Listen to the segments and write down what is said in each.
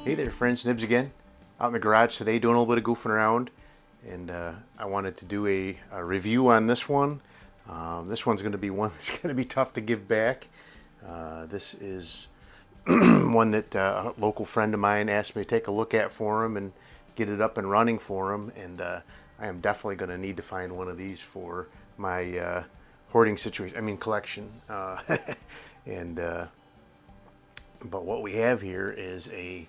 Hey there friends, Nibs again. Out in the garage today doing a little bit of goofing around, and I wanted to do a review on this one. This one's going to be one that's going to be tough to give back. This is one that a local friend of mine asked me to take a look at for him and get it up and running for him, and I am definitely going to need to find one of these for my hoarding situation, collection. But what we have here is a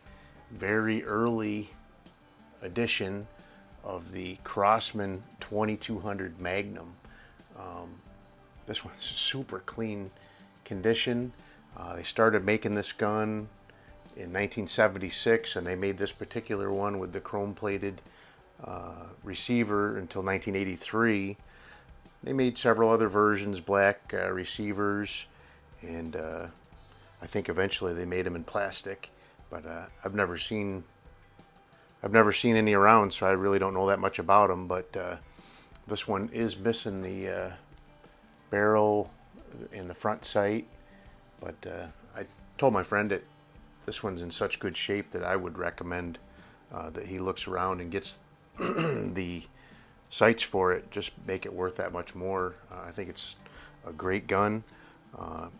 very early edition of the Crosman 2200 Magnum. This one's super clean condition. They started making this gun in 1976, and they made this particular one with the chrome-plated receiver until 1983. They made several other versions, black receivers, and I think eventually they made them in plastic. But I've never seen any around, so I really don't know that much about them. But this one is missing the barrel in the front sight. But I told my friend that this one's in such good shape that I would recommend that he looks around and gets the sights for it. Just make it worth that much more. I think it's a great gun.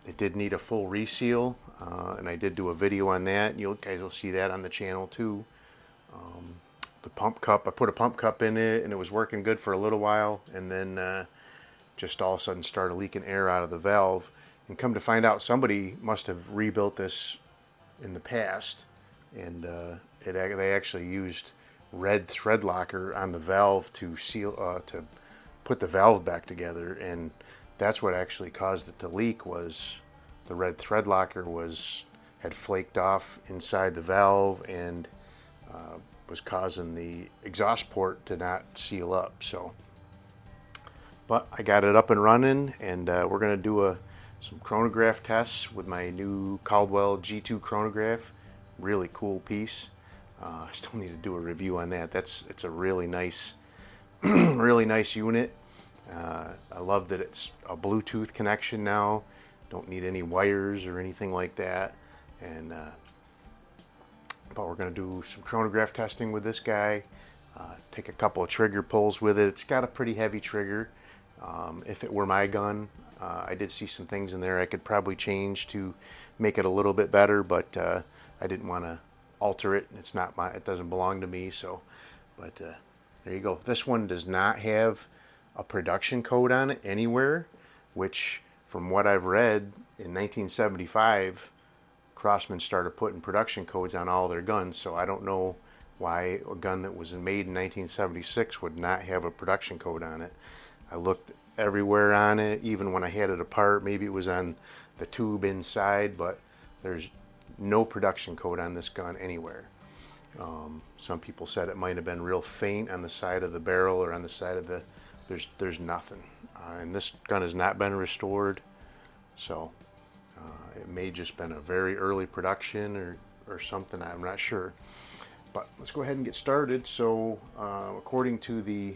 It did need a full reseal, and I did do a video on that. You guys will see that on the channel too. The pump cup, I put a pump cup in it and it was working good for a little while, and then just all of a sudden started leaking air out of the valve. And come to find out, somebody must have rebuilt this in the past, and they actually used red thread locker on the valve to seal, to put the valve back together, and that's what actually caused it to leak. Was the red thread locker had flaked off inside the valve and was causing the exhaust port to not seal up. So, but I got it up and running, and we're going to do some chronograph tests with my new Caldwell G2 chronograph. Really cool piece. I still need to do a review on that. It's a really nice, really nice unit. I love that it's a Bluetooth connection now. Don't need any wires or anything like that. And but we're going to do some chronograph testing with this guy. Take a couple of trigger pulls with it. It's got a pretty heavy trigger. If it were my gun, I did see some things in there I could probably change to make it a little bit better, but I didn't want to alter it. It's not it doesn't belong to me. So, but there you go. This one does not have a production code on it anywhere, which from what I've read, in 1975 Crosman started putting production codes on all their guns. So I don't know why a gun that was made in 1976 would not have a production code on it. I looked everywhere on it, even when I had it apart. Maybe it was on the tube inside, but there's no production code on this gun anywhere. Some people said it might have been real faint on the side of the barrel or on the side of the... There's nothing. And this gun has not been restored, so it may just been a very early production or something. I'm not sure. But let's go ahead and get started. So according to the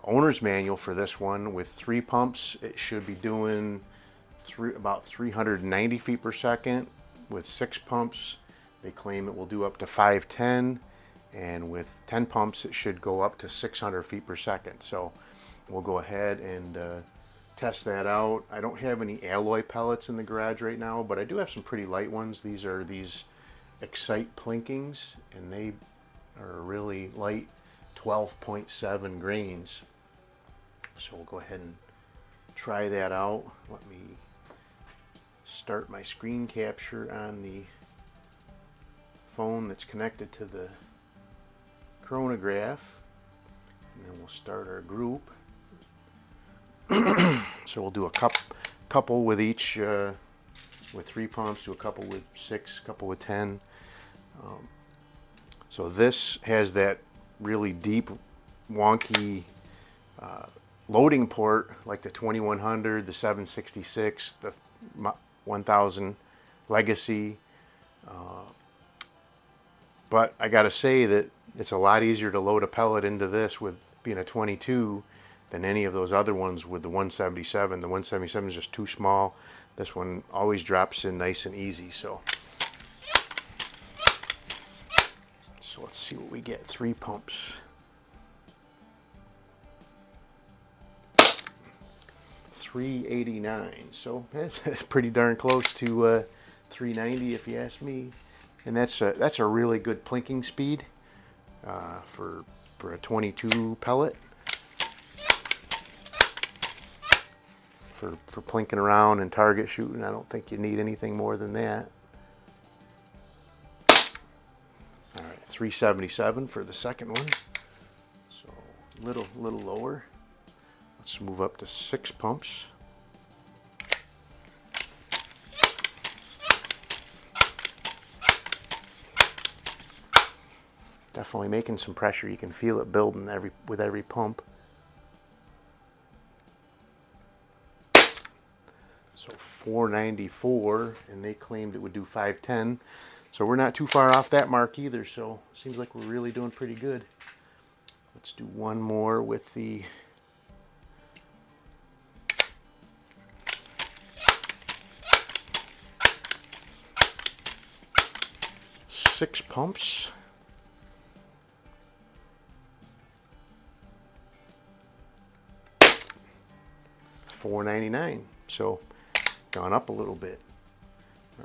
owner's manual for this one, with 3 pumps, it should be doing about 390 feet per second. With 6 pumps, they claim it will do up to 510, and with 10 pumps, it should go up to 600 feet per second. So we'll go ahead and test that out. I don't have any alloy pellets in the garage right now, but I do have some pretty light ones. These are these Excite Plinkings, and they are really light, 12.7 grains. So we'll go ahead and try that out. Let me start my screen capture on the phone that's connected to the chronograph, and then we'll start our group. So we'll do a couple with each, with 3 pumps, do a couple with 6, a couple with 10. So this has that really deep, wonky loading port, like the 2100, the 766, the 1000 Legacy. But I gotta say that it's a lot easier to load a pellet into this with being a 22 than any of those other ones with the 177. The 177 is just too small. This one always drops in nice and easy. So So let's see what we get. 3 pumps. 389. So that's pretty darn close to 390 if you ask me. And that's a really good plinking speed for a 22 pellet. For plinking around and target shooting, I don't think you need anything more than that. All right, 377 for the second one. So little lower. Let's move up to 6 pumps. Definitely making some pressure. You can feel it building with every pump. So 494, and they claimed it would do 510. So we're not too far off that mark either. So seems like we're really doing pretty good. Let's do one more with the six pumps. $4.99. So gone up a little bit.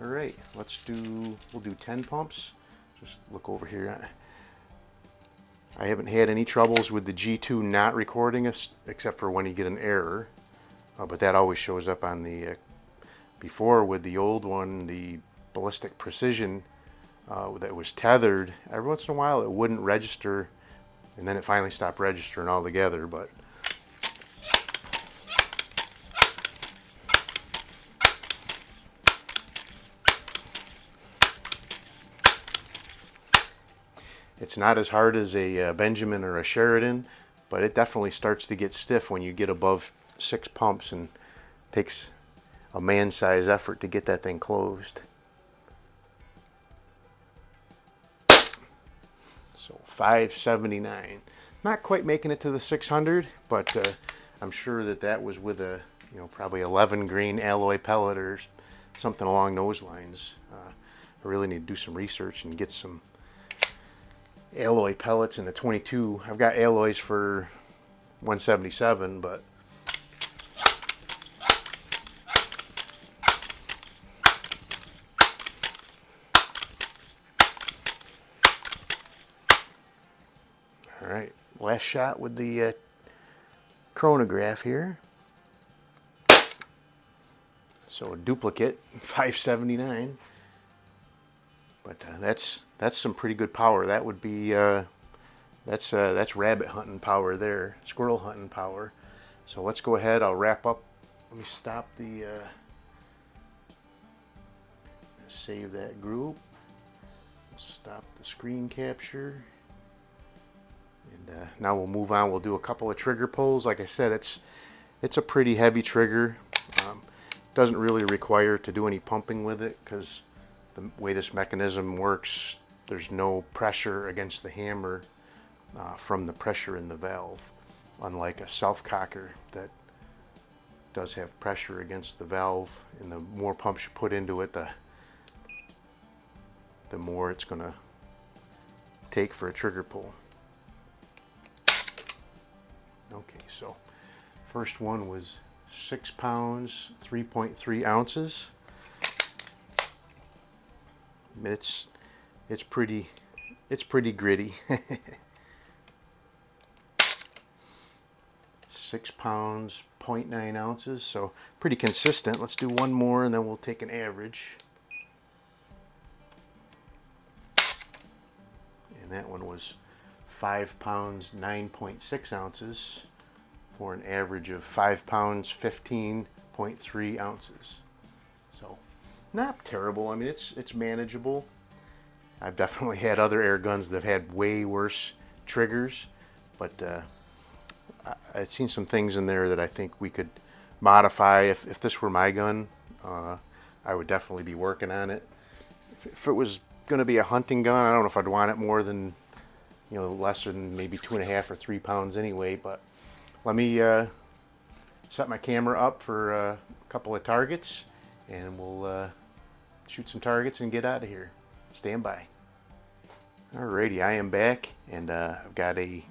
All right, we'll do 10 pumps. Just look over here. I haven't had any troubles with the G2 not recording us, except for when you get an error. But that always shows up on the, before with the old one, the ballistic precision that was tethered, every once in a while it wouldn't register, and then it finally stopped registering altogether. But it's not as hard as a Benjamin or a Sheridan, but it definitely starts to get stiff when you get above 6 pumps, and takes a man-sized effort to get that thing closed. So 579. Not quite making it to the 600, but I'm sure that was with a, probably 11 grain alloy pellet or something along those lines. I really need to do some research and get some alloy pellets in the 22. I've got alloys for 177, but all right, last shot with the chronograph here. So a duplicate, 579. But that's some pretty good power. That would be that's rabbit hunting power there, squirrel hunting power. So let's go ahead. I'll wrap up. Let me stop the save that group. Stop the screen capture. And now we'll move on. We'll do a couple of trigger pulls. Like I said, it's a pretty heavy trigger. Doesn't really require to do any pumping with it, because the way this mechanism works, there's no pressure against the hammer from the pressure in the valve, unlike a self-cocker that does have pressure against the valve, and the more pumps you put into it, the more it's going to take for a trigger pull. Okay, so first one was 6 pounds, 3.3 ounces. It's pretty gritty. 6 pounds, 0.9 ounces, so pretty consistent. Let's do one more and then we'll take an average. And that one was 5 pounds, 9.6 ounces for an average of 5 pounds, 15.3 ounces. So not terrible. I mean, it's manageable. I've definitely had other air guns that have had way worse triggers, but I've seen some things in there that I think we could modify. If this were my gun, I would definitely be working on it. If it was going to be a hunting gun, I don't know if I'd want it more than, less than maybe 2.5 or 3 pounds anyway. But let me set my camera up for a couple of targets, and we'll shoot some targets and get out of here. Stand by. Alrighty, I am back, and I've got a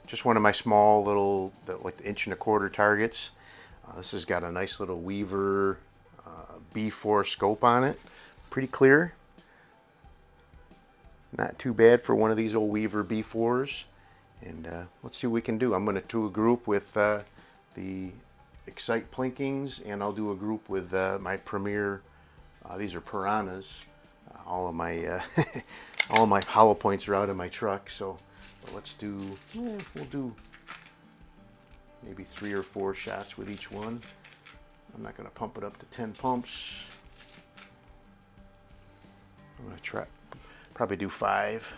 just one of my small little, like the 1.25" targets. This has got a nice little Weaver B4 scope on it, pretty clear. Not too bad for one of these old Weaver B4s. And let's see what we can do. I'm going to do a group with the Excite Plinkings, and I'll do a group with my Premier. These are Piranhas. All of my all of my hollow points are out of my truck, so let's do. We'll do maybe 3 or 4 shots with each one. I'm not going to pump it up to 10 pumps. I'm going to probably do 5.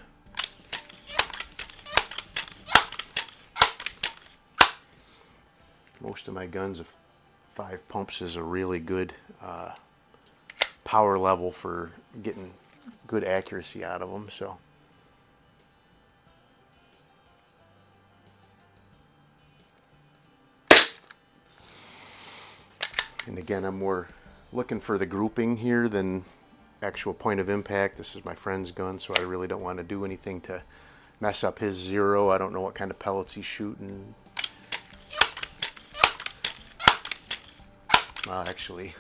Most of my guns, 5 pumps is a really good power level for getting good accuracy out of them. So and again, I'm more looking for the grouping here than actual point of impact. This is my friend's gun, so I really don't want to do anything to mess up his zero. I don't know what kind of pellets he's shooting. Well, actually,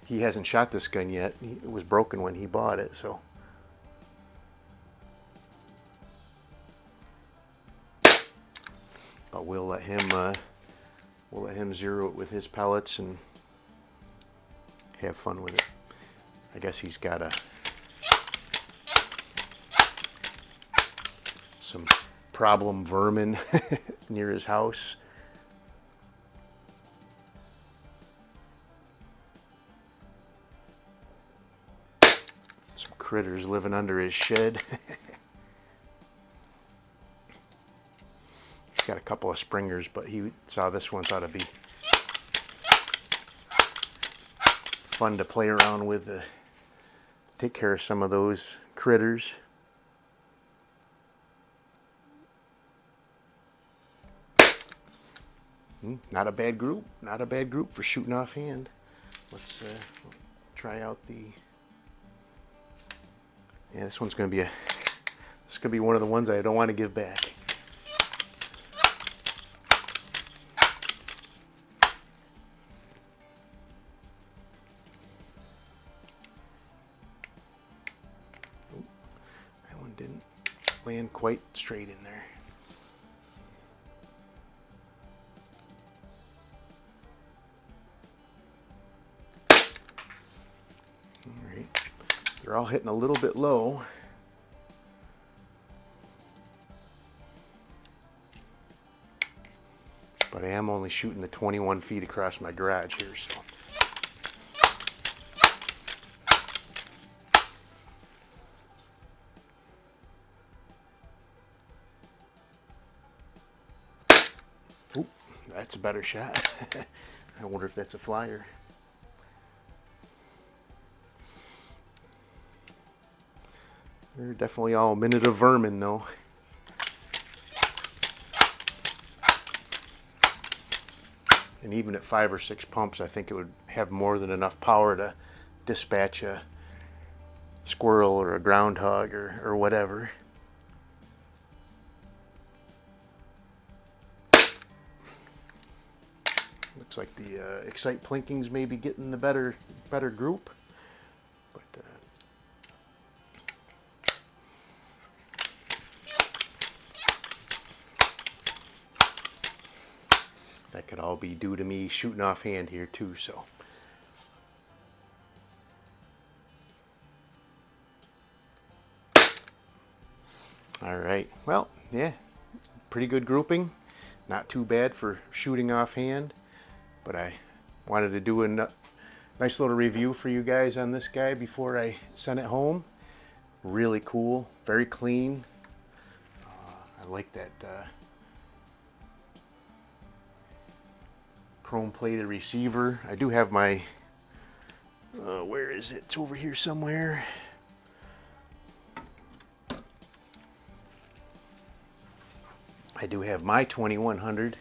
he hasn't shot this gun yet. It was broken when he bought it, so. But we'll let him zero it with his pellets and have fun with it. I guess he's got some problem vermin near his house. Some critters living under his shed. He's got a couple of springers, but he saw this one, thought it'd be fun to play around with, take care of some of those critters. Not a bad group. Not a bad group for shooting offhand. Let's try out the. Yeah, this one's going to be this could be one of the ones I don't want to give back. Oh, that one didn't land quite straight in there. They're all hitting a little bit low. But I am only shooting the 21 feet across my garage here, so. Oop, that's a better shot. I wonder if that's a flyer. They're definitely all a minute of vermin, though. And even at 5 or 6 pumps, I think it would have more than enough power to dispatch a squirrel or a groundhog or whatever. Looks like the Excite Plinkings may be getting the better group. But that could all be due to me shooting offhand here too, so. All right, well, yeah, pretty good grouping. Not too bad for shooting offhand, but I wanted to do a nice little review for you guys on this guy before I sent it home. Really cool, very clean. I like that chrome plated receiver. I do have my where is it? It's over here somewhere. I do have my 2100.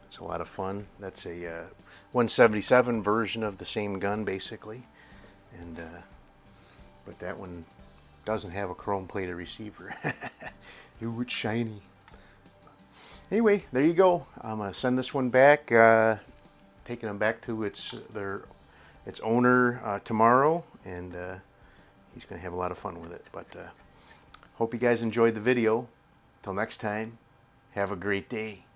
It's a lot of fun. That's a 177 version of the same gun basically, and but that one doesn't have a chrome plated receiver. Ooh, it's shiny. Anyway, there you go. I'm gonna send this one back, taking them back to its owner tomorrow, and he's gonna have a lot of fun with it. But hope you guys enjoyed the video. Till next time, have a great day.